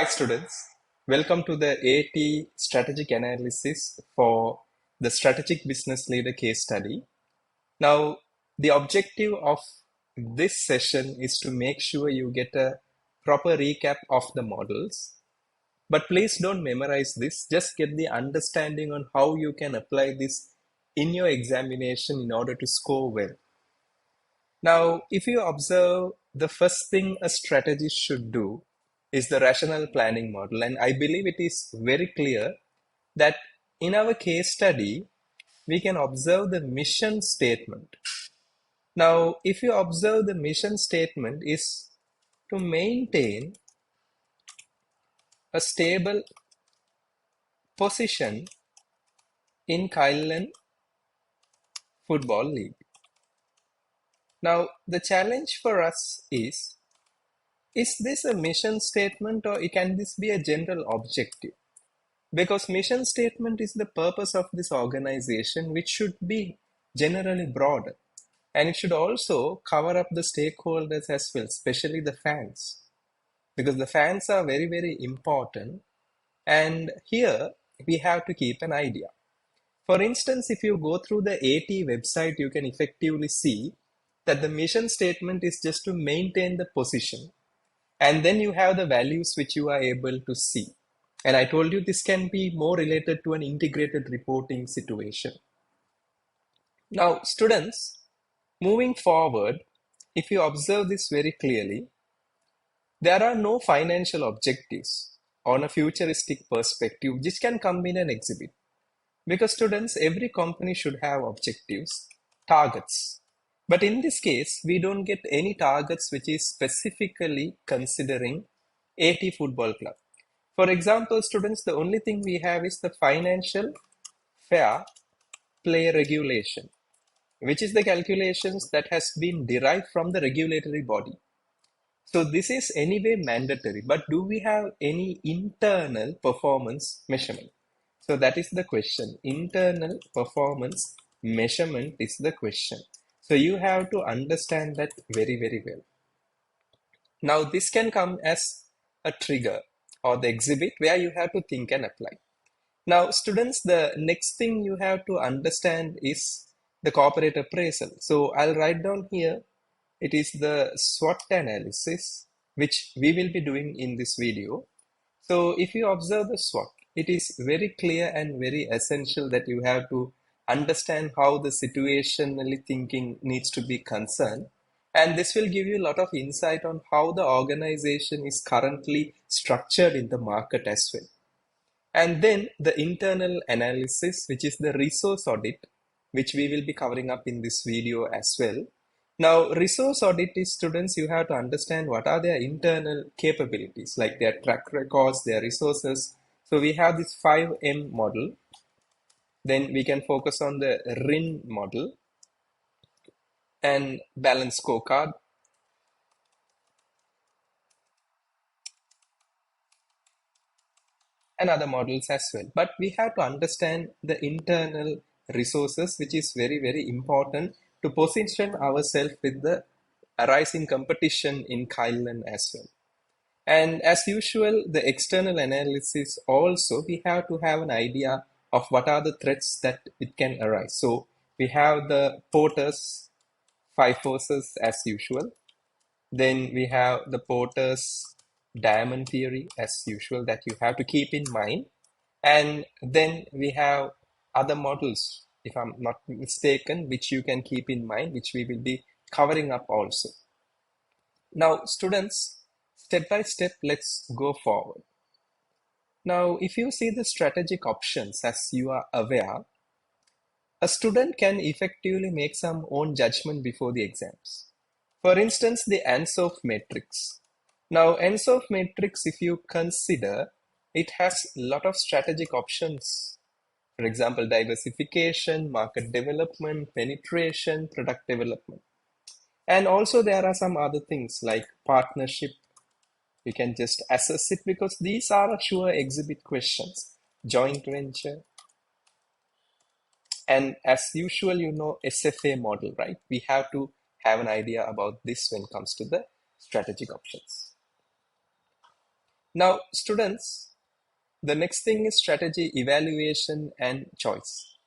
Hi students, welcome to the AT strategic analysis for the strategic business leader case study. Now, the objective of this session is to make sure you get a proper recap of the models. But please don't memorize this, just get the understanding on how you can apply this in your examination in order to score well. Now, if you observe, the first thing a strategist should do is the rational planning model. And I believe it is very clear that in our case study, we can observe the mission statement. Now, if you observe, the mission statement is to maintain a stable position in Kylan Football League. Now, the challenge for us is this a mission statement or can this be a general objective? Because mission statement is the purpose of this organization, which should be generally broad. And it should also cover up the stakeholders as well, especially the fans. Because the fans are very, very important. And here we have to keep an idea. For instance, if you go through the AT website, you can effectively see that the mission statement is just to maintain the position. And then you have the values which you are able to see. And I told you this can be more related to an integrated reporting situation. Now, students, moving forward, if you observe this very clearly, there are no financial objectives on a futuristic perspective which can come in an exhibit. Because students, every company should have objectives, targets. But in this case, we don't get any targets which is specifically considering AT Football Club. For example, students, the only thing we have is the financial fair play regulation, which is the calculations that has been derived from the regulatory body. So this is anyway mandatory, but do we have any internal performance measurement? So that is the question. Internal performance measurement is the question. So you have to understand that very, very well. Now this can come as a trigger or the exhibit where you have to think and apply. Now students, the next thing you have to understand is the corporate appraisal. So I'll write down here, it is the SWOT analysis, which we will be doing in this video. So if you observe the SWOT, it is very clear and very essential that you have to understand how the situationally thinking needs to be concerned. And this will give you a lot of insight on how the organization is currently structured in the market as well. And then the internal analysis, which is the resource audit, which we will be covering up in this video as well. Now, resource audit is, students, you have to understand what are their internal capabilities, like their track records, their resources. So we have this 5M model. Then we can focus on the RIN model and balance scorecard. And other models as well. But we have to understand the internal resources, which is very, very important to position ourselves with the arising competition in Kylan as well. And as usual, the external analysis also, we have to have an idea of what are the threats that it can arise. So we have the Porter's 5 forces as usual. Then we have the Porter's diamond theory as usual that you have to keep in mind. And then we have other models, if I'm not mistaken, which you can keep in mind, which we will be covering up also. Now, students, step by step, let's go forward. Now, if you see the strategic options, as you are aware, a student can effectively make some own judgment before the exams. For instance, the Ansoff matrix. Now, Ansoff matrix, if you consider, it has a lot of strategic options. For example, diversification, market development, penetration, product development. And also there are some other things like partnership. You can just assess it because these are sure exhibit questions. Joint venture. And as usual, you know, SFA model, right? We have to have an idea about this when it comes to the strategic options. Now, students, the next thing is strategy evaluation and choice.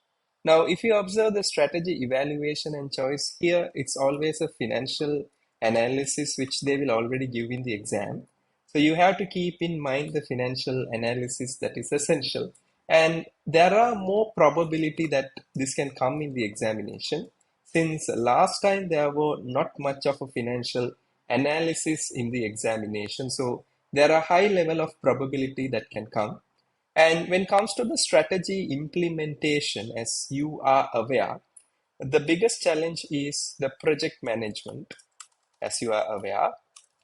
Now, if you observe the strategy evaluation and choice here, it's always a financial analysis which they will already give in the exam. So you have to keep in mind the financial analysis that is essential. And there are more probability that this can come in the examination since last time there were not much of a financial analysis in the examination. So there are high level of probability that can come. And when it comes to the strategy implementation, as you are aware, the biggest challenge is the project management, as you are aware,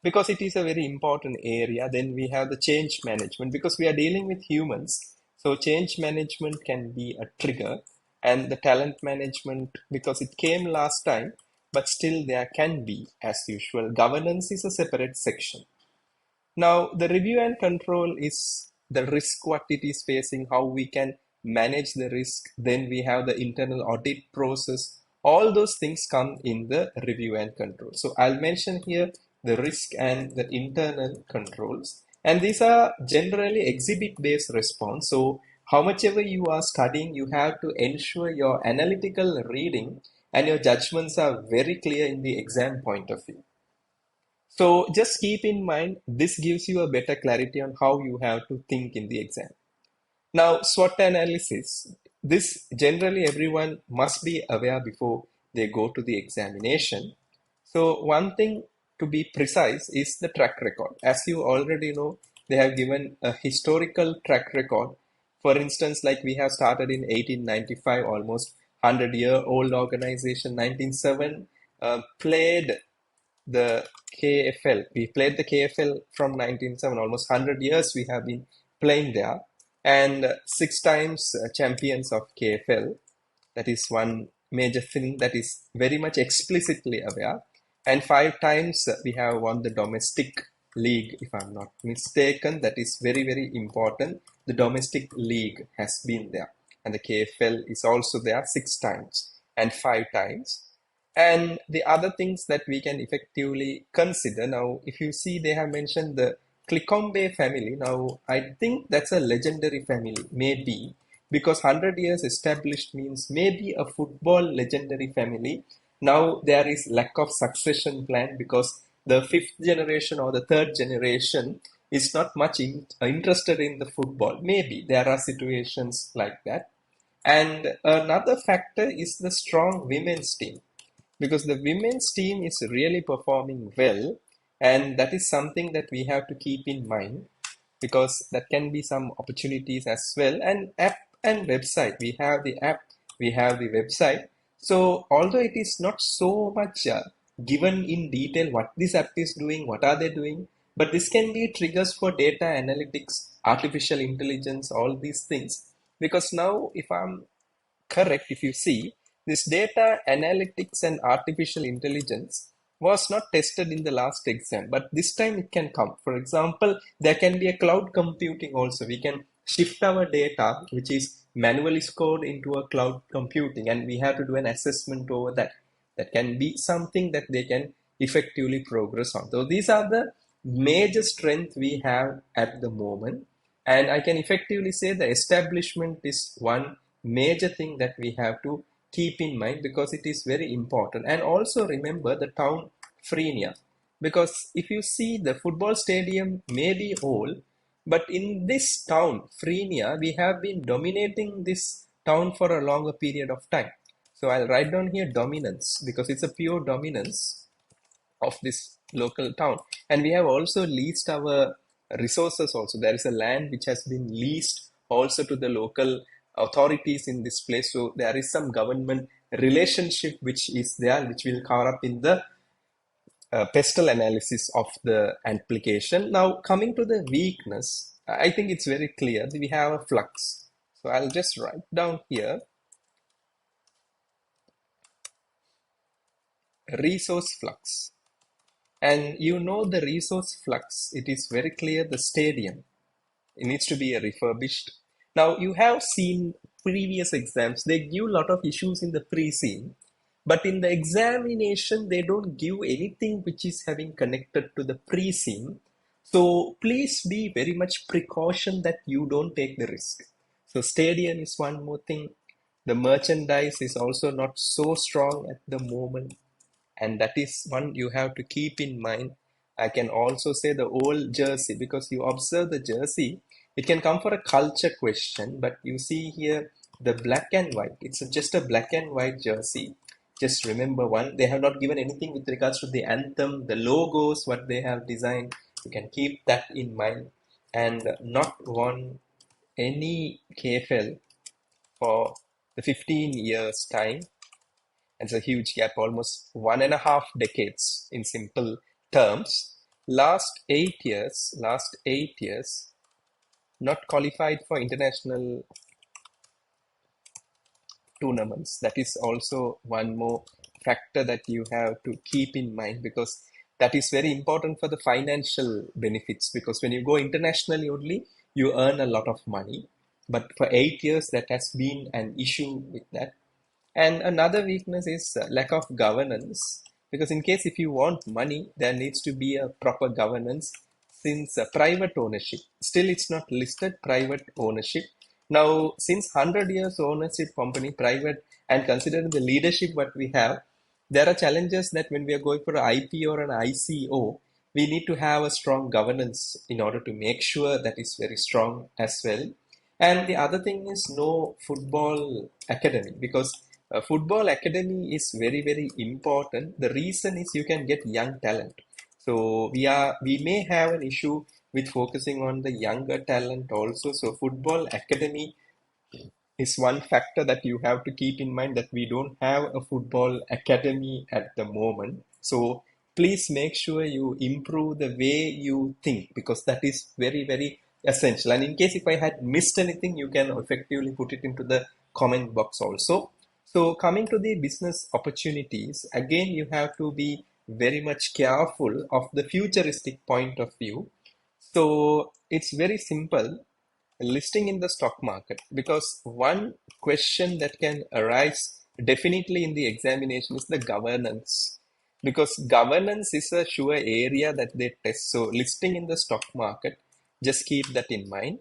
because it is a very important area. Then we have the change management, because we are dealing with humans. So change management can be a trigger, and the talent management, because it came last time, but still there can be, as usual. Governance is a separate section. Now, the review and control is the risk what it is facing, how we can manage the risk. Then we have the internal audit process. All those things come in the review and control. So I'll mention here the risk and the internal controls. And these are generally exhibit-based response. So how much ever you are studying, you have to ensure your analytical reading and your judgments are very clear in the exam point of view. So just keep in mind, this gives you a better clarity on how you have to think in the exam. Now, SWOT analysis, this generally everyone must be aware before they go to the examination. So one thing to be precise is the track record. As you already know, they have given a historical track record. For instance, like we have started in 1895, almost 100-year-old organization, 1907, played the KFL. We played the KFL from 1907, almost 100 years we have been playing there, and six times champions of KFL. That is one major thing that is very much explicitly aware. And five times we have won the domestic league, if I'm not mistaken. That is very, very important. The domestic league has been there. And the KFL is also there six times and five times. And the other things that we can effectively consider now, if you see, they have mentioned the Clicombe family. Now, I think that's a legendary family, maybe, because 100 years established means maybe a football legendary family. Now, there is lack of succession plan because the fifth generation or the third generation is not much interested in the football. Maybe there are situations like that. And another factor is the strong women's team, because the women's team is really performing well, and that is something that we have to keep in mind, because that can be some opportunities as well. And app and website, we have the app, we have the website. So although it is not so much given in detail what this app is doing, what are they doing, but this can be triggers for data analytics, artificial intelligence, all these things. Because now, if I'm correct, if you see, this data analytics and artificial intelligence was not tested in the last exam, but this time it can come. For example, there can be a cloud computing also. We can shift our data, which is manually scored, into a cloud computing, and we have to do an assessment over that. That can be something that they can effectively progress on. So these are the major strength we have at the moment. And I can effectively say the establishment is one major thing that we have to keep in mind, because it is very important. And also remember the town Frenia, because if you see, the football stadium may be old, but in this town Frenia, we have been dominating this town for a longer period of time. So I'll write down here dominance, because it's a pure dominance of this local town. And we have also leased our resources also. There is a land which has been leased also to the local authorities in this place. So there is some government relationship which is there, which will cover up in the PESTEL analysis of the application. Now, coming to the weakness, I think it's very clear that we have a flux. So I'll just write down here resource flux. And you know the resource flux, it is very clear the stadium. It needs to be refurbished. Now, you have seen previous exams, they give a lot of issues in the pre-scene, but in the examination, they don't give anything which is having connected to the pre-scene. So please be very much precaution that you don't take the risk. So stadium is one more thing. The merchandise is also not so strong at the moment, and that is one you have to keep in mind. I can also say the old jersey, because you observe the jersey, it can come for a culture question, but you see here the black and white, it's just a black and white jersey. Just remember one, they have not given anything with regards to the anthem, the logos, what they have designed. You can keep that in mind, and not won any KFL for the 15 years time. It's a huge gap, almost 1.5 decades in simple terms. Last 8 years, not qualified for international tournaments. That is also one more factor that you have to keep in mind, because that is very important for the financial benefits. Because when you go internationally only, you earn a lot of money. But for 8 years, that has been an issue with that. And another weakness is lack of governance. Because in case if you want money, there needs to be a proper governance, since private ownership, still it's not listed private ownership. Now, since 100 years ownership company, private, and considering the leadership what we have, there are challenges that when we are going for an IP or an ICO, we need to have a strong governance in order to make sure that is very strong as well. And the other thing is no football academy, because football academy is very, very important. The reason is you can get young talent. So we may have an issue with focusing on the younger talent also. So football academy is one factor that you have to keep in mind, that we don't have a football academy at the moment. So please make sure you improve the way you think, because that is very, very essential. And in case if I had missed anything, you can effectively put it into the comment box also. So coming to the business opportunities, again, you have to be very much careful of the futuristic point of view. So it's very simple, listing in the stock market, because one question that can arise definitely in the examination is the governance, because governance is a sure area that they test. So listing in the stock market, just keep that in mind.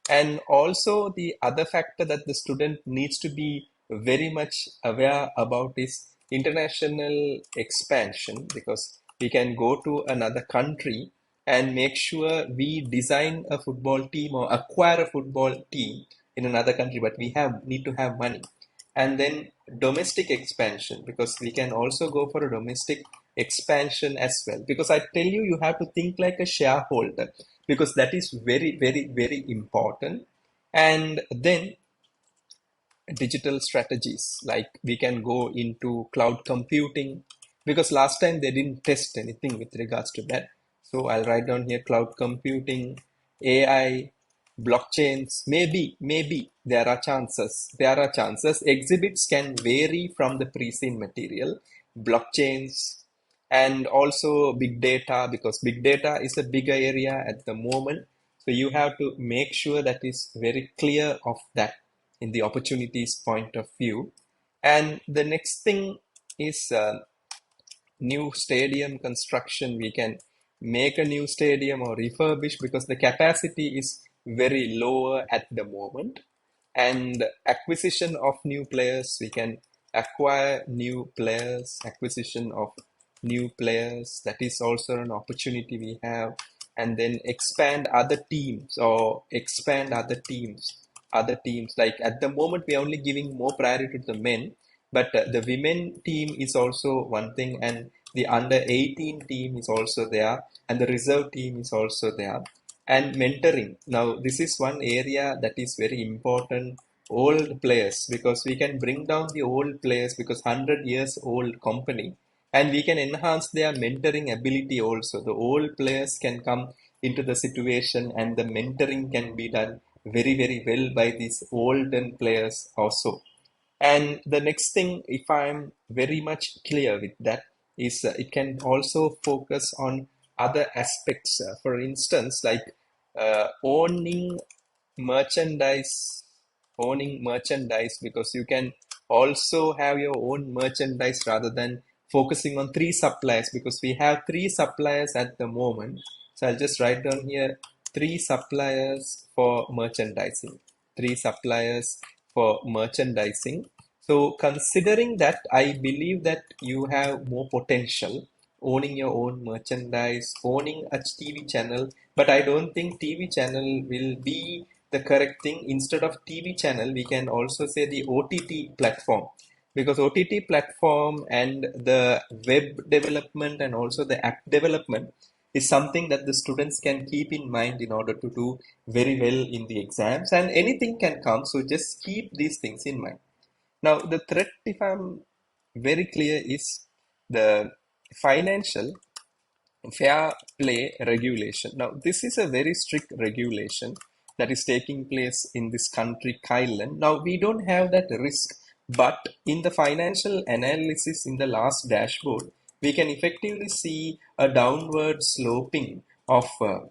And also the other factor that the student needs to be very much aware about is international expansion, because we can go to another country and make sure we design a football team or acquire a football team in another country, but we have need to have money. And then domestic expansion, because we can also go for a domestic expansion as well. Because I tell you, you have to think like a shareholder, because that is very, very, very important. And then digital strategies, like we can go into cloud computing, because last time they didn't test anything with regards to that. So I'll write down here cloud computing, AI, blockchains. Maybe there are chances exhibits can vary from the pre-seen material, blockchains, and also big data, because big data is a bigger area at the moment. So you have to make sure that is very clear of that in the opportunities point of view. And the next thing is new stadium construction. We can make a new stadium or refurbish, because the capacity is very lower at the moment. And acquisition of new players, we can acquire new players, acquisition of new players, that is also an opportunity we have. And then expand other teams, or expand other teams, like at the moment we are only giving more priority to the men, but the women team is also one thing, and the under 18 team is also there, and the reserve team is also there. And mentoring, now this is one area that is very important. Old players, because we can bring down the old players, because 100 years old company, and we can enhance their mentoring ability also. The old players can come into the situation, and the mentoring can be done very, very well by these olden players also. And the next thing, if I'm very much clear with that, is it can also focus on other aspects. For instance, like owning merchandise, because you can also have your own merchandise rather than focusing on three suppliers, because we have three suppliers at the moment. So I'll just write down here 3 suppliers for merchandising. 3 suppliers for merchandising. So considering that, I believe that you have more potential owning your own merchandise, owning a TV channel, but I don't think TV channel will be the correct thing. Instead of TV channel, we can also say the OTT platform, because OTT platform and the web development and also the app development is something that the students can keep in mind in order to do very well in the exams, and anything can come, so just keep these things in mind. Now the threat, if I'm very clear, is the financial fair play regulation. Now, this is a very strict regulation that is taking place in this country, Thailand. Now, we don't have that risk, but in the financial analysis in the last dashboard, we can effectively see a downward sloping of the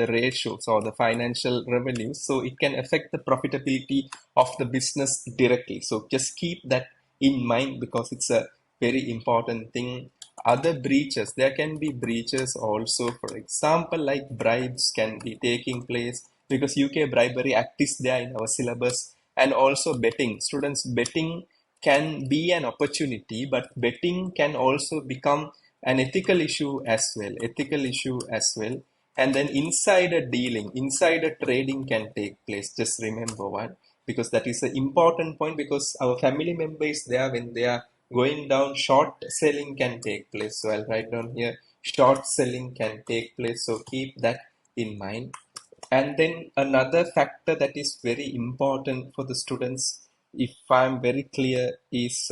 ratios or the financial revenues. So it can affect the profitability of the business directly. So just keep that in mind because it's a very important thing. Other breaches, there can be breaches also. For example, like bribes can be taking place because UK Bribery Act is there in our syllabus, and also betting. Students, betting can be an opportunity, but betting can also become an ethical issue as well. And then insider trading can take place. Just remember one, because that is an important point, because our family members there, when they are going down, short selling can take place. So I'll write down here, short selling can take place. So keep that in mind. And then another factor that is very important for the students, if I'm very clear, is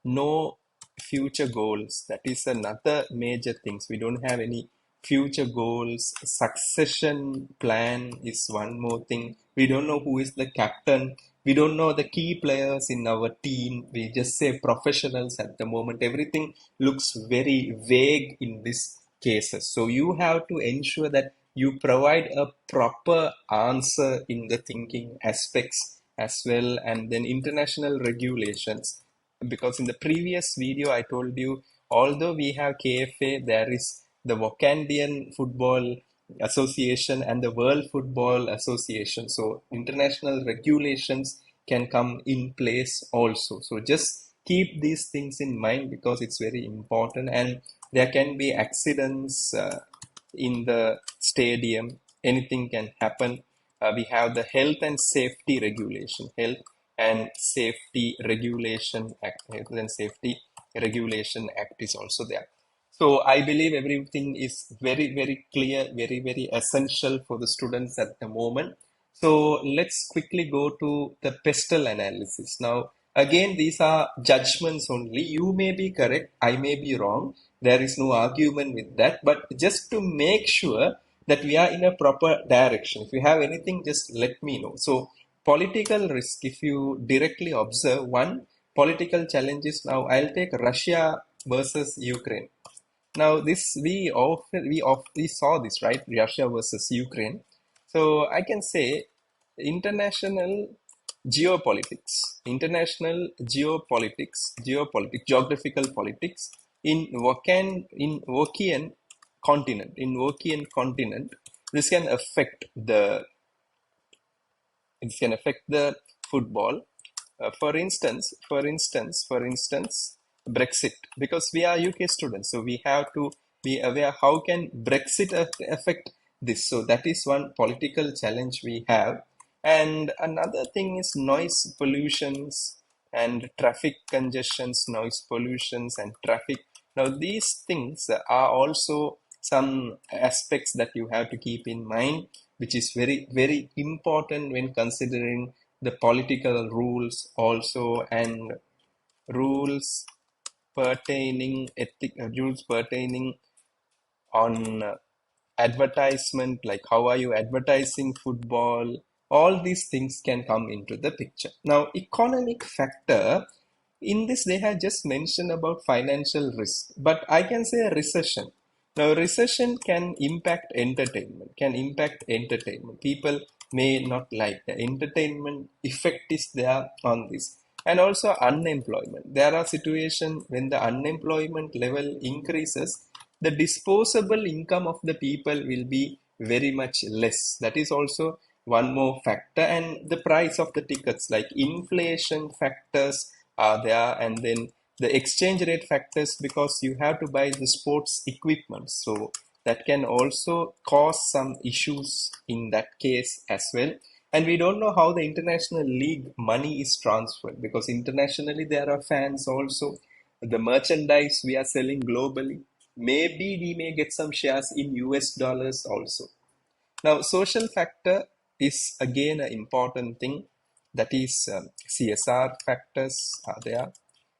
no future goals. That is another major things. We don't have any future goals. Succession plan is one more thing. We don't know who is the captain. We don't know the key players in our team. We just say professionals at the moment. Everything looks very vague in these cases. So you have to ensure that you provide a proper answer in the thinking aspects as well. And then international regulations, because in the previous video I told you, although we have KFA, there is the Wakandian Football Association and the World Football Association. So international regulations can come in place also. So just keep these things in mind because it's very important, and there can be accidents in the stadium. Anything can happen. We have the Health and Safety Regulation Act. Health and Safety Regulation Act is also there. So I believe everything is very, very clear, very, very essential for the students at the moment. So let's quickly go to the PESTEL analysis. Now, again, these are judgments only. You may be correct, I may be wrong. There is no argument with that. But just to make sure that we are in a proper direction, if you have anything, just let me know. So, political risk, if you directly observe one political challenges, now I'll take Russia versus Ukraine. Now this we saw this, right? Russia versus Ukraine. So I can say international geographical politics in Wokian continent. This can affect the football. For instance, Brexit, because we are UK students, so we have to be aware how can Brexit affect this. So that is one political challenge we have. And another thing is noise pollutions and traffic congestions, noise pollutions and traffic. Now these things are also some aspects that you have to keep in mind, which is very, very important when considering the political rules also, and rules rules pertaining on advertisement, like how are you advertising football. All these things can come into the picture. Now economic factor, in this they have just mentioned about financial risk, but I can say a recession. Now recession can impact entertainment. People may not like the entertainment effect is there on this. And also unemployment, there are situations when the unemployment level increases, the disposable income of the people will be very much less. That is also one more factor. And the price of the tickets, like inflation factors are there, and then the exchange rate factors, because you have to buy the sports equipment. So that can also cause some issues in that case as well. And we don't know how the international league money is transferred, because internationally there are fans also. The merchandise we are selling globally, maybe we may get some shares in US dollars also. Now, social factor is again an important thing. That is, CSR factors are there.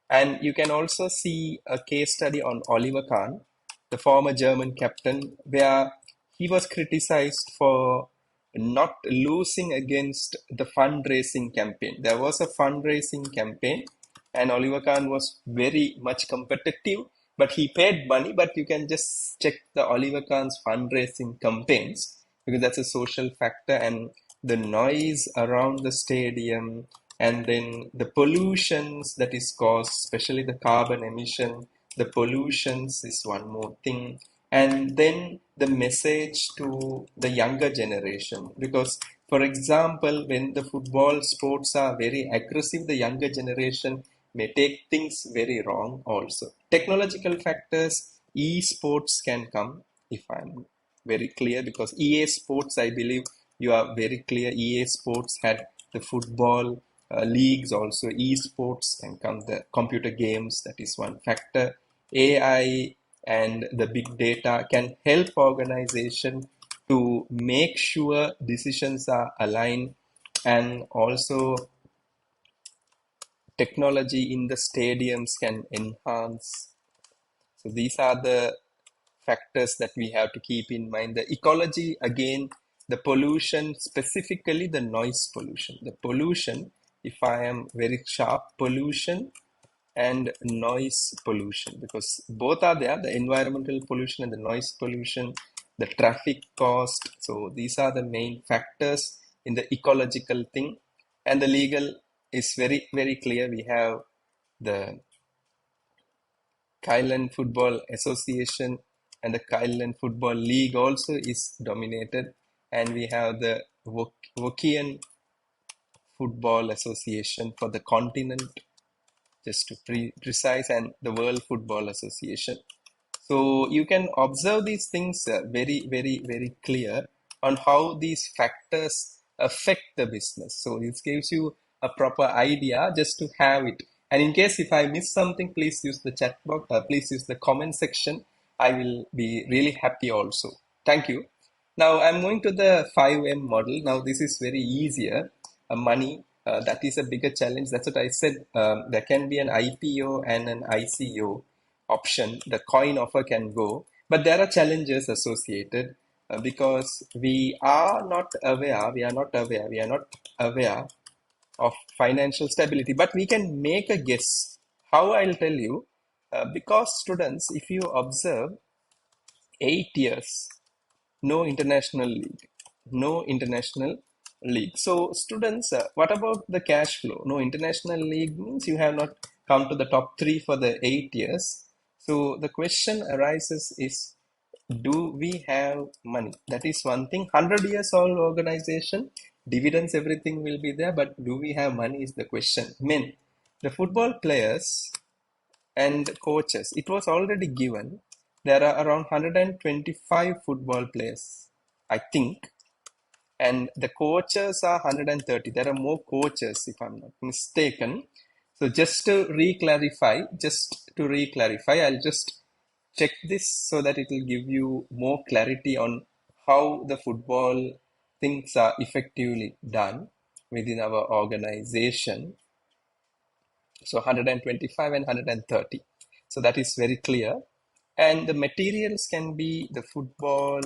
And you can also see a case study on Oliver Kahn, the former German captain, where he was criticized for not losing against the fundraising campaign. There was a fundraising campaign, and Oliver Kahn was very much competitive, but he paid money. But you can just check the Oliver Kahn's fundraising campaigns, because that's a social factor. And the noise around the stadium, and then the pollutions that is caused, especially the carbon emission, the pollutions is one more thing. And then the message to the younger generation, because for example, when the football sports are very aggressive, the younger generation may take things very wrong also. Technological factors, esports can come, if I'm very clear, because EA Sports, I believe you are very clear. EA Sports had the football leagues also. Esports can come, the computer games, that is one factor. AI and the big data can help organization to make sure decisions are aligned. And also technology in the stadiums can enhance. So these are the factors that we have to keep in mind. The ecology, again, the pollution, specifically the noise pollution. The pollution, if I am very sharp, pollution and noise pollution, because both are there, the environmental pollution and the noise pollution, the traffic cost. So these are the main factors in the ecological thing. And the legal is very, very clear. We have the Thailand Football Association, and the Thailand Football League also is dominated. And we have the Wokian Football Association for the continent, just to precise, and the World Football Association. So you can observe these things very, very, very clear on how these factors affect the business. So this gives you a proper idea just to have it. And in case if I miss something, please use the chat box, please use the comment section. I will be really happy also. Thank you. Now I'm going to the 5M model. Now this is very easier. Money, that is a bigger challenge. That's what I said. There can be an IPO and an ICO option. The coin offer can go, but there are challenges associated, because we are not aware, we are not aware of financial stability, but we can make a guess. How? I'll tell you. Because students, if you observe, 8 years, no international league, no international league. So students, what about the cash flow? No international league means you have not come to the top three for the 8 years. So the question arises is, do we have money? That is one thing. 100 years old organization, dividends, everything will be there, but do we have money is the question. Men, the football players and coaches, it was already given. There are around 125 football players, I think, and the coaches are 130. There are more coaches, if I'm not mistaken. So just to re-clarify, I'll just check this so that it will give you more clarity on how the football things are effectively done within our organization. So 125 and 130. So that is very clear. And the materials can be the football,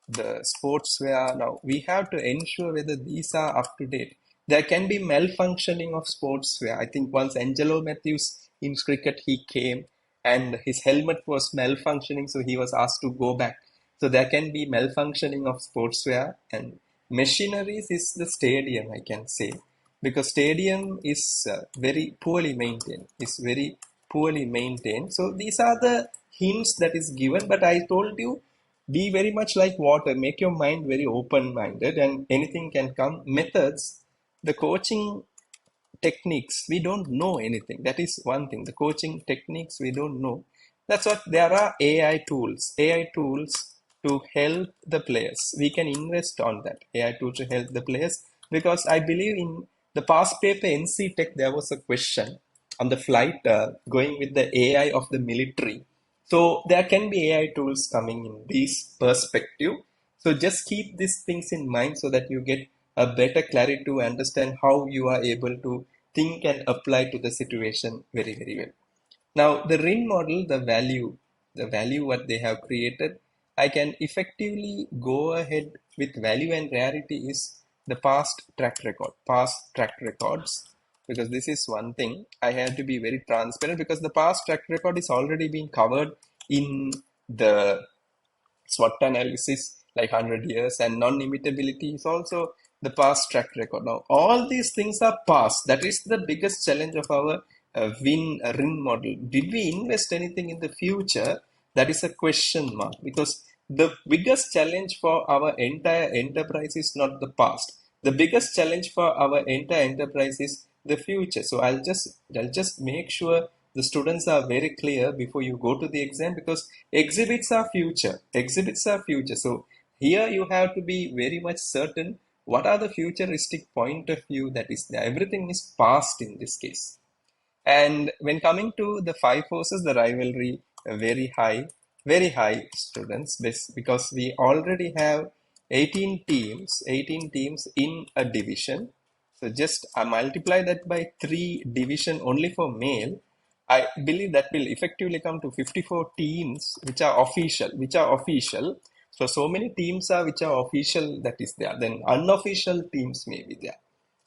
the sportswear. Now we have to ensure whether these are up to date. There can be malfunctioning of sportswear. I think once Angelo Matthews in cricket, he came and his helmet was malfunctioning, so he was asked to go back. So there can be malfunctioning of sportswear. And machineries is the stadium, I can say, because stadium is very poorly maintained. So these are the hints that is given, but I told you, be very much like water, make your mind very open-minded and anything can come. Methods, the coaching techniques, we don't know anything. That is one thing. The coaching techniques, we don't know. That's what there are. AI tools to help the players. We can invest on that AI tool to help the players, because I believe in the past paper NC Tech there was a question on the flight going with the AI of the military. So there can be AI tools coming in this perspective. So just keep these things in mind so that you get a better clarity to understand how you are able to think and apply to the situation very, very well. Now, the RIN model, the value what they have created, I can effectively go ahead with value and rarity is the past track records, because this is one thing I have to be very transparent, because the past track record is already being covered in the SWOT analysis, like 100 years, and non-imitability is also the past track record. Now, all these things are past. That is the biggest challenge of our RIN model. Did we invest anything in the future? That is a question mark, because the biggest challenge for our entire enterprise is not the past. The biggest challenge for our entire enterprise is the future. So I'll just make sure the students are very clear before you go to the exam, because exhibits are future. So here you have to be very much certain what are the futuristic point of view that is there. Everything is past in this case. And when coming to the five forces, the rivalry very high students, because we already have 18 teams in a division. So just multiply that by three division only for male. I believe that will effectively come to 54 teams which are official. So many teams are which are official, that is there. Then unofficial teams may be there.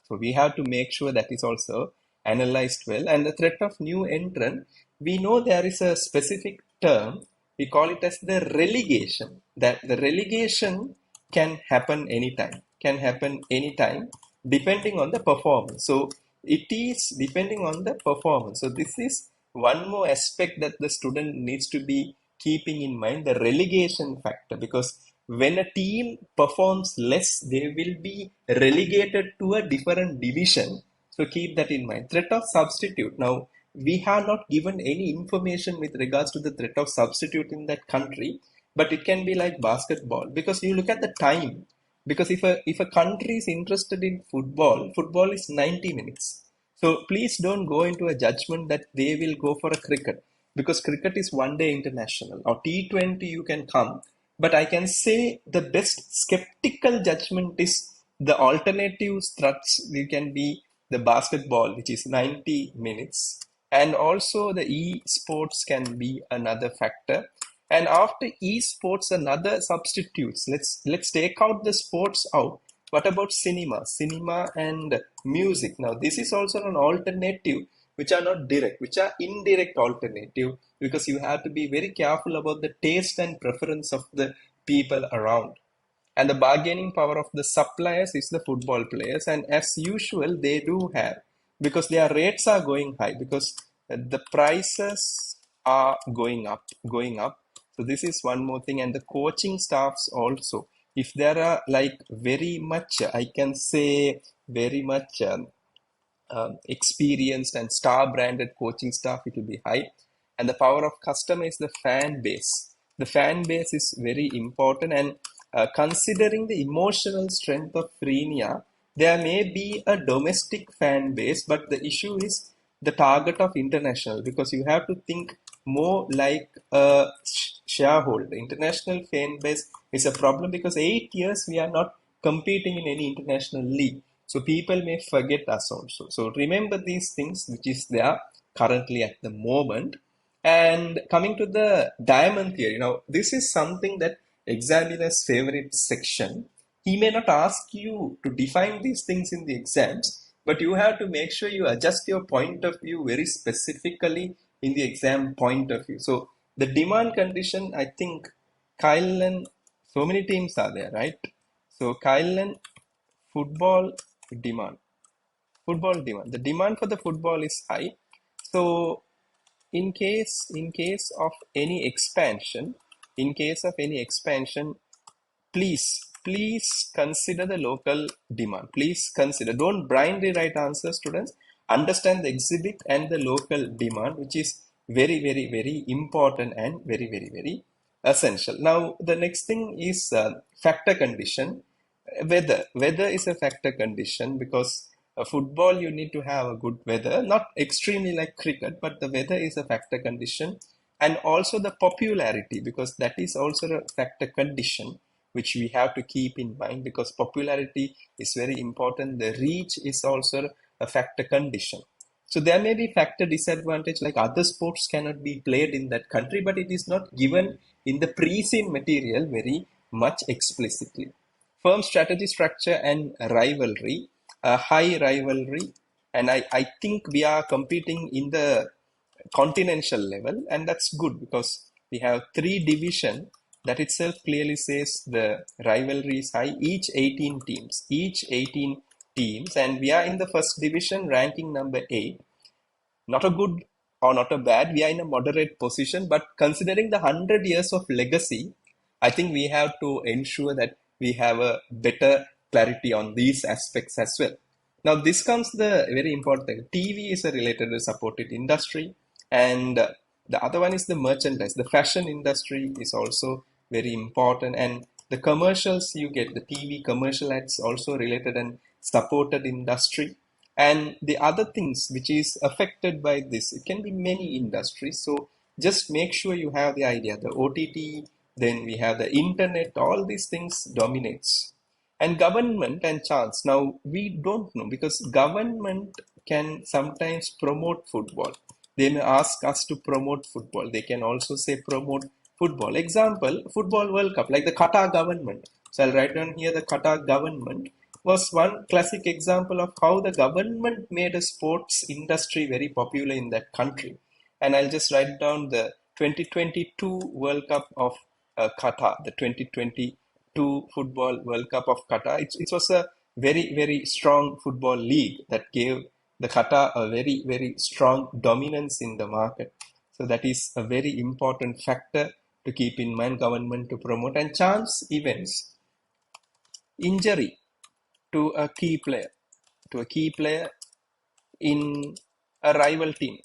So we have to make sure that is also analyzed well. And the threat of new entrant, we know there is a specific term. We call it as the relegation. That the relegation can happen anytime. Depending on the performance. So it is depending on the performance. So this is one more aspect that the student needs to be keeping in mind, the relegation factor, because when a team performs less, they will be relegated to a different division. So keep that in mind. Threat of substitute. Now, we have not given any information with regards to the threat of substitute in that country, but it can be like basketball, because you look at the time. Because if a country is interested in football is 90 minutes. So please don't go into a judgment that they will go for a cricket, because cricket is one day international, or T20 you can come. But I can say the best skeptical judgment is the alternative threats. You can be the basketball, which is 90 minutes, and also the e-sports can be another factor. And after esports, another substitutes. Let's take out the sports out. What about cinema and music? Now this is also an alternative, which are not direct, which are indirect alternative, because you have to be very careful about the taste and preference of the people around. And the bargaining power of the suppliers is the football players, and as usual they do have, because their rates are going high, because the prices are going up. So this is one more thing. And the coaching staffs also, if there are like very much, I can say very much experienced and star branded coaching staff, it will be high. And the power of customer is the fan base. The fan base is very important. And considering the emotional strength of Frenia, there may be a domestic fan base, but the issue is the target of international, because you have to think more like a shareholder. International fan base is a problem, because 8 years we are not competing in any international league. So people may forget us also. So remember these things which is there currently at the moment. And coming to the diamond theory, now this is something that examiner's favorite section. He may not ask you to define these things in the exams, but you have to make sure you adjust your point of view very specifically in the exam point of view. So the demand condition, I think Kylan, so many teams are there, right? So Kylan, football demand. The demand for the football is high. So in case of any expansion, in case of any expansion, please consider the local demand. Please consider, don't blindly write answers, students. Understand the exhibit and the local demand, which is very important and very essential. Now the next thing is factor condition. Weather is a factor condition, because football you need to have a good weather, not extremely like cricket, but the weather is a factor condition. And also the popularity, because that is also a factor condition which we have to keep in mind, because popularity is very important. The reach is also a factor condition. So there may be factor disadvantage, like other sports cannot be played in that country, but it is not given in the pre-seen material very much explicitly. Firm strategy, structure, and rivalry, a high rivalry, and I think we are competing in the continental level, and that's good because we have three division. That itself clearly says the rivalry is high. Each 18 teams, and we are in the first division, ranking number 8. Not a good or not a bad, we are in a moderate position, but considering the 100 years of legacy, I think we have to ensure that we have a better clarity on these aspects as well. Now this comes the very important thing. TV is a related to supported industry, and the other one is the merchandise. The fashion industry is also very important, and the commercials you get, the TV commercial ads, also related and supported industry. And the other things which is affected by this, it can be many industries. So just make sure you have the idea. The OTT, then we have the internet, all these things dominates. And government and chance. Now we don't know, because government can sometimes promote football. They may ask us to promote football. They can also say promote football. Example, Football World Cup, like the Qatar government. So I'll write down here the Qatar government was one classic example of how the government made a sports industry very popular in that country. And I'll just write down the 2022 World Cup of Qatar, the 2022 Football World Cup of Qatar. It was a very strong football league that gave the Qatar a very strong dominance in the market. So that is a very important factor to keep in mind, government to promote. And chance events, injury to a key player in a rival team,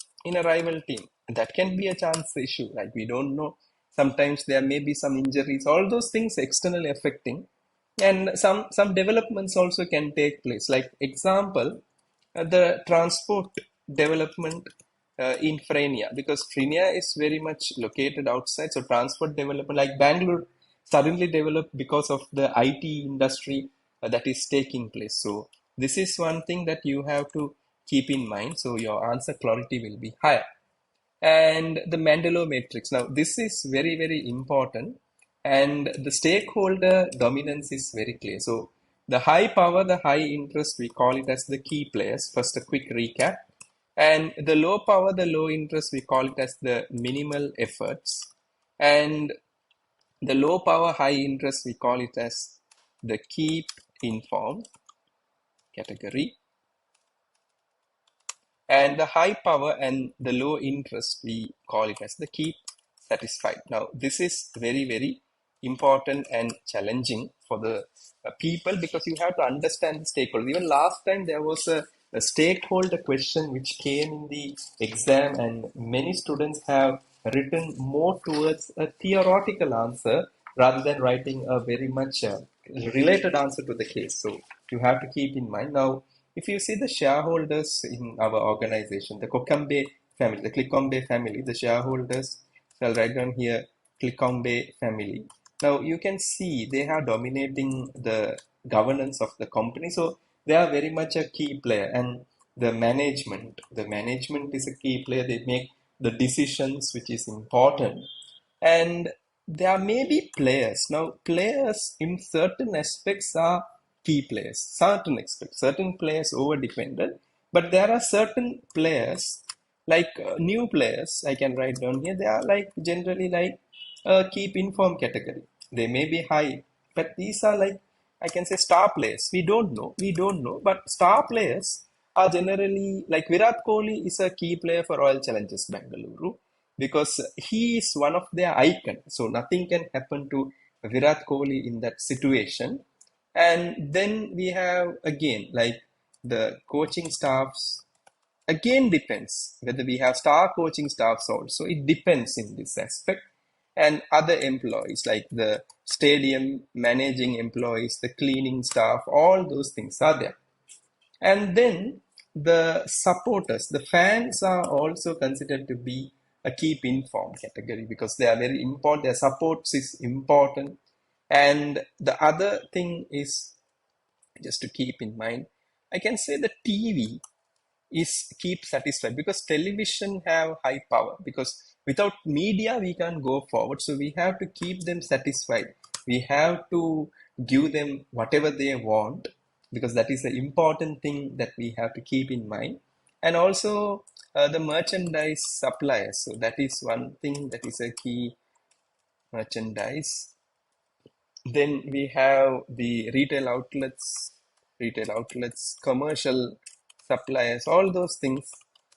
that can be a chance issue. Like we don't know, sometimes there may be some injuries, all those things externally affecting. And some developments also can take place, like example, the transport development in Frenia, because Frenia is very much located outside. So transport development, like Bangalore suddenly developed because of the IT industry that is taking place. So this is one thing that you have to keep in mind. So your answer clarity will be higher. And the Mendelow matrix. Now this is very important, and the stakeholder dominance is very clear. So the high power, the high interest, we call it as the key players. First, a quick recap. And the low power, the low interest, we call it as the minimal efforts. And the low power, high interest, we call it as the keep informed category. And the high power and the low interest, we call it as the keep satisfied. Now, this is very important and challenging for the people, because you have to understand the stakeholder. Even last time there was a stakeholder question which came in the exam, and many students have written more towards a theoretical answer rather than writing a very much related answer to the case. So you have to keep in mind. Now, if you see the shareholders in our organization, the Kokambe family, the Klikombe family, the shareholders, so I'll write down here, Klikombe family. Now you can see they are dominating the governance of the company. So they are very much a key player. And the management is a key player. They make the decisions, which is important. And there may be players. Now players in certain aspects are key players, certain players over dependent, but there are certain players like new players, I can write down here, they are like generally like keep inform category. They may be high, but these are like, I can say, star players. We don't know, but star players are generally like Virat Kohli is a key player for Royal Challengers Bengaluru because he is one of their icon. So nothing can happen to Virat Kohli in that situation. And then we have again like the coaching staffs again depends whether we have star coaching staffs also. It depends in this aspect. And other employees like the stadium managing employees, the cleaning staff, all those things are there. And then the supporters, the fans are also considered to be a keep informed category because they are very important. Their supports is important. And the other thing is just to keep in mind, I can say the TV is keep satisfied because television have high power because without media we can't go forward, so we have to keep them satisfied. We have to give them whatever they want because that is the important thing that we have to keep in mind. And also the merchandise suppliers, so that is one thing that is a key. Merchandise, then we have the retail outlets, commercial suppliers, all those things,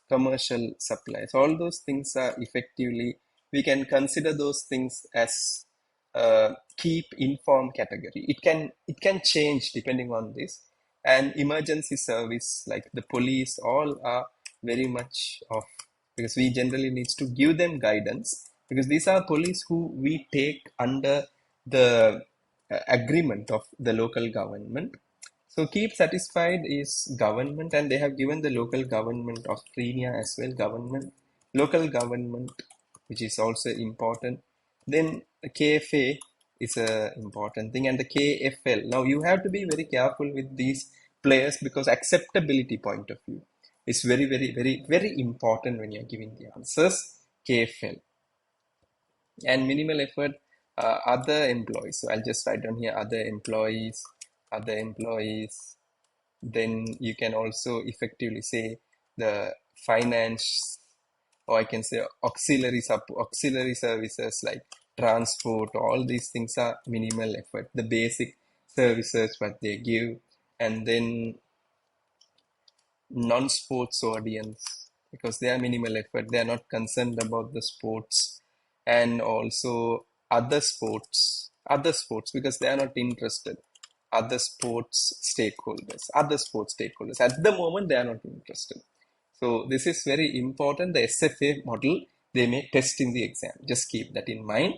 commercial suppliers, all those things are effectively, we can consider those things as keep informed category. It can change depending on this. And emergency service like the police, all are very much of because we generally needs to give them guidance because these are police who we take under the agreement of the local government. So keep satisfied is government, and they have given the local government of Australia as well, government, local government, which is also important. Then the KFA is a important thing, and the KFL. Now you have to be very careful with these players because acceptability point of view is very, very, very, very important when you're giving the answers. KFL and minimal effort other employees, so I'll just write down here other employees. Then you can also effectively say the finance, or I can say auxiliary services like transport. All these things are minimal effort, the basic services what they give. And then non-sports audience because they are minimal effort, they are not concerned about the sports. And also other sports because they are not interested. Other sports stakeholders at the moment they are not interested. So this is very important, the SFA model they may test in the exam, just keep that in mind.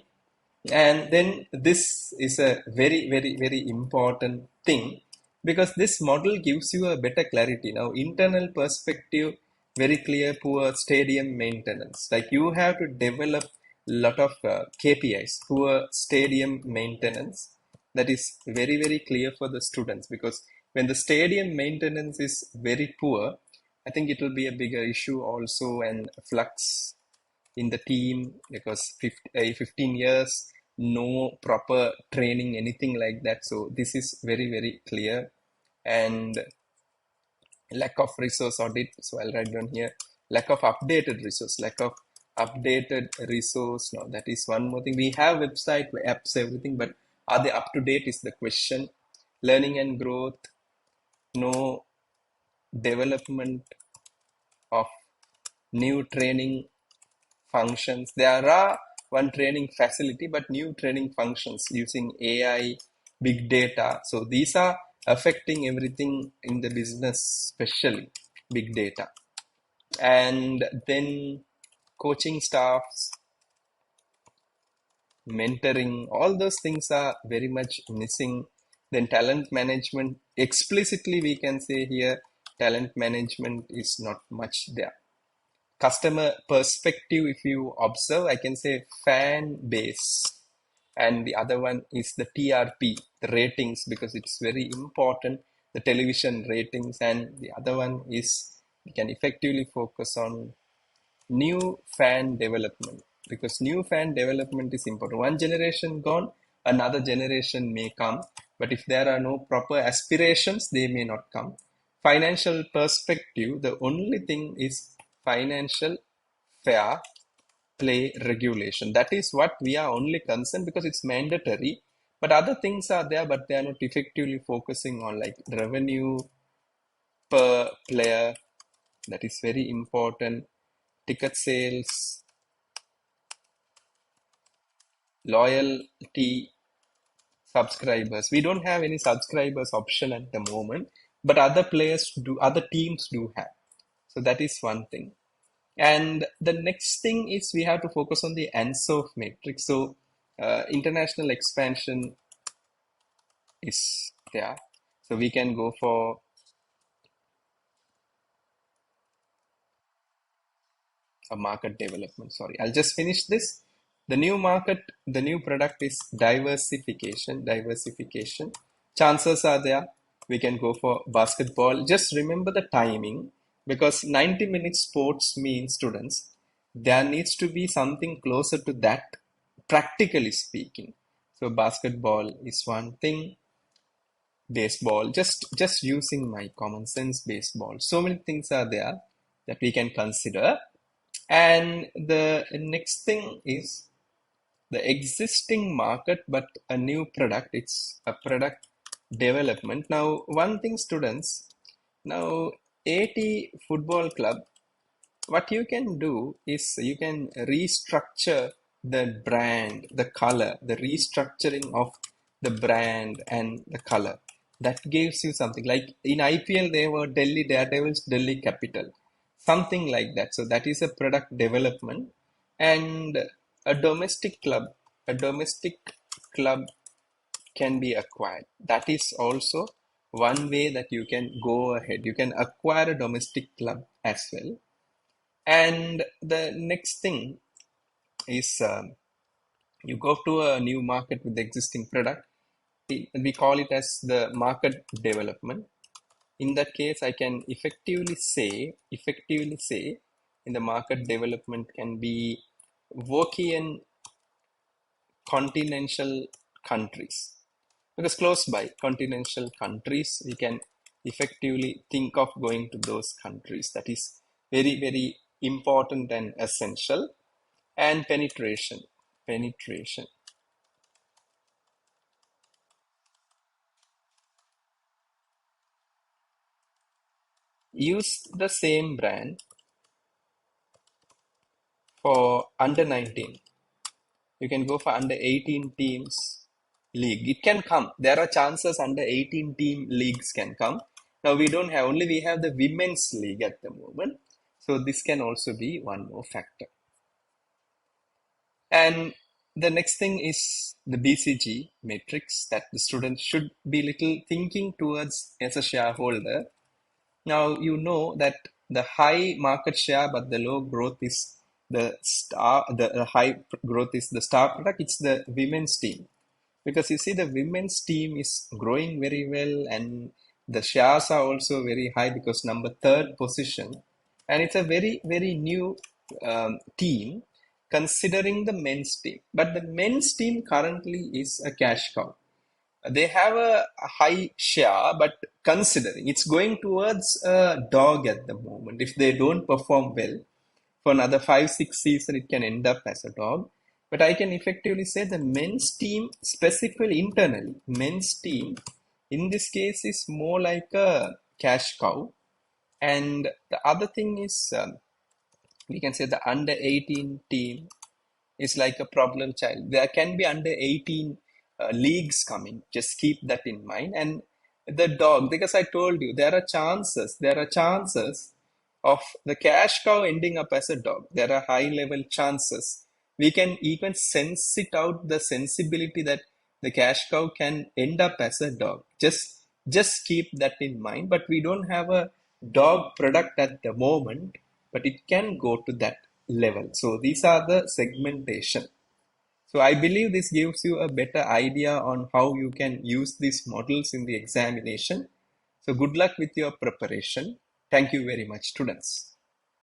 And then this is a very, very, very important thing because this model gives you a better clarity. Now, internal perspective, very clear, poor stadium maintenance. Like you have to develop a lot of KPIs, poor stadium maintenance. That is very, very clear for the students because when the stadium maintenance is very poor, I think it will be a bigger issue also and flux in the team because 15 years no proper training anything like that. So this is very, very clear. And lack of resource audit, so I'll write down here lack of updated resource. Now that is one more thing. We have website, apps, everything, but are they up to date is the question. Learning and growth, no development of new training functions. There are one training facility, but new training functions using AI, big data. So these are affecting everything in the business, especially big data. And then coaching staffs, mentoring, all those things are very much missing. Then talent management, explicitly we can say here, talent management is not much there. Customer perspective, if you observe, I can say fan base. And the other one is the TRP, the ratings, because it's very important, the television ratings. And the other one is we can effectively focus on new fan development because new fan development is important. One generation gone, another generation may come, but if there are no proper aspirations, they may not come. Financial perspective, the only thing is financial fair play regulation. That is what we are only concerned because it's mandatory, but other things are there, but they are not effectively focusing on like revenue per player. That is very important. Ticket sales, loyalty, subscribers. We don't have any subscribers option at the moment, but other players do, other teams do have. So that is one thing. And the next thing is we have to focus on the ANSOF matrix. So international expansion is there. So we can go for a market development. Sorry, I'll just finish this. The new market, the new product is diversification. Diversification. Chances are there. We can go for basketball. Just remember the timing because 90-minute sports means students, there needs to be something closer to that, practically speaking. So basketball is one thing. Baseball, just using my common sense, baseball. So many things are there that we can consider. And the next thing is the existing market, but a new product. It's a product development. Now, one thing, students, now 80 football club, what you can do is you can restructure the brand, the color, the restructuring of the brand and the color. That gives you something like in IPL, they were Delhi Daredevils, Delhi Capital, something like that. So that is a product development. And a domestic club can be acquired. That is also one way that you can go ahead. You can acquire a domestic club as well. And the next thing is you go to a new market with the existing product. We call it as the market development. In that case, I can effectively say in the market development can be European continental countries. Because close by continental countries, we can effectively think of going to those countries. That is very, very important and essential. And penetration. Penetration. Use the same brand for under 19. You can go for under 18 teams league. It can come. There are chances under 18 team leagues can come. Now we don't have, only we have the women's league at the moment. So this can also be one more factor. And the next thing is the BCG matrix that the students should be little thinking towards as a shareholder. Now you know that the high market share but the low growth is the star, the high growth is the star product. It's the women's team because you see the women's team is growing very well and the shares are also very high because number third position, and it's a very very new team considering the men's team, but the men's team currently is a cash cow. They have a high share, but considering it's going towards a dog at the moment. If they don't perform well for another 5, 6 seasons, it can end up as a dog. But I can effectively say the men's team, specifically internally, men's team in this case is more like a cash cow. And the other thing is we can say the under 18 team is like a problem child. There can be under 18 leagues coming. Just keep that in mind. And the dog, because I told you, there are chances of the cash cow ending up as a dog. There are high level chances. We can even sense it out, the sensibility that the cash cow can end up as a dog. Just keep that in mind. But we don't have a dog product at the moment, but it can go to that level. So these are the segmentation. So I believe this gives you a better idea on how you can use these models in the examination. So good luck with your preparation. Thank you very much, students.